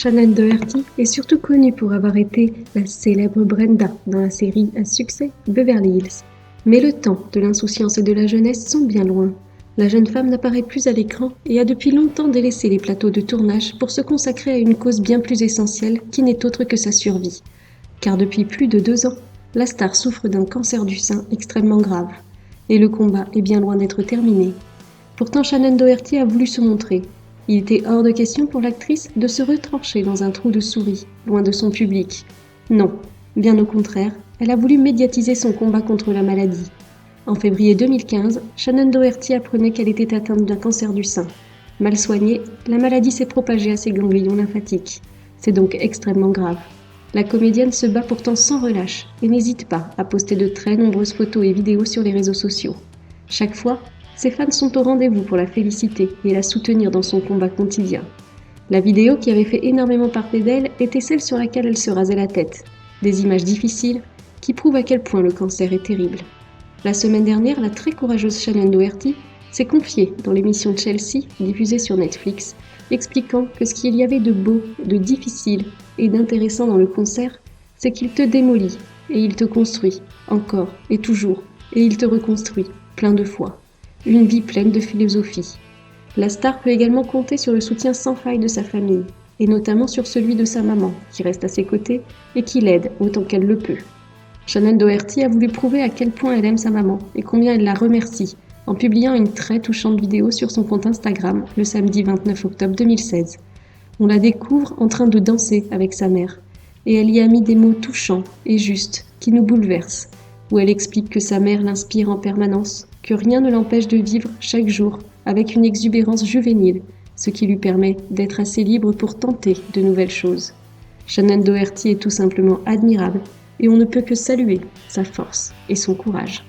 Shannon Doherty est surtout connue pour avoir été la célèbre Brenda dans la série à succès Beverly Hills. Mais le temps de l'insouciance et de la jeunesse sont bien loin. La jeune femme n'apparaît plus à l'écran et a depuis longtemps délaissé les plateaux de tournage pour se consacrer à une cause bien plus essentielle qui n'est autre que sa survie. Car depuis plus de 2 ans, la star souffre d'un cancer du sein extrêmement grave. Et le combat est bien loin d'être terminé. Pourtant, Shannon Doherty a voulu se montrer. Il était hors de question pour l'actrice de se retrancher dans un trou de souris, loin de son public. Non, bien au contraire, elle a voulu médiatiser son combat contre la maladie. En février 2015, Shannon Doherty apprenait qu'elle était atteinte d'un cancer du sein. Mal soignée, la maladie s'est propagée à ses ganglions lymphatiques. C'est donc extrêmement grave. La comédienne se bat pourtant sans relâche et n'hésite pas à poster de très nombreuses photos et vidéos sur les réseaux sociaux. Chaque fois, ses fans sont au rendez-vous pour la féliciter et la soutenir dans son combat quotidien. La vidéo qui avait fait énormément parler d'elle était celle sur laquelle elle se rasait la tête. Des images difficiles qui prouvent à quel point le cancer est terrible. La semaine dernière, la très courageuse Shannon Doherty s'est confiée dans l'émission Chelsea, diffusée sur Netflix, expliquant que ce qu'il y avait de beau, de difficile et d'intéressant dans le cancer, c'est qu'il te démolit et il te construit, encore et toujours, et il te reconstruit, plein de fois. Une vie pleine de philosophie. La star peut également compter sur le soutien sans faille de sa famille, et notamment sur celui de sa maman, qui reste à ses côtés et qui l'aide autant qu'elle le peut. Shannon Doherty a voulu prouver à quel point elle aime sa maman et combien elle la remercie, en publiant une très touchante vidéo sur son compte Instagram le samedi 29 octobre 2016. On la découvre en train de danser avec sa mère, et elle y a mis des mots touchants et justes qui nous bouleversent, où elle explique que sa mère l'inspire en permanence, que rien ne l'empêche de vivre chaque jour avec une exubérance juvénile, ce qui lui permet d'être assez libre pour tenter de nouvelles choses. Shannon Doherty est tout simplement admirable et on ne peut que saluer sa force et son courage.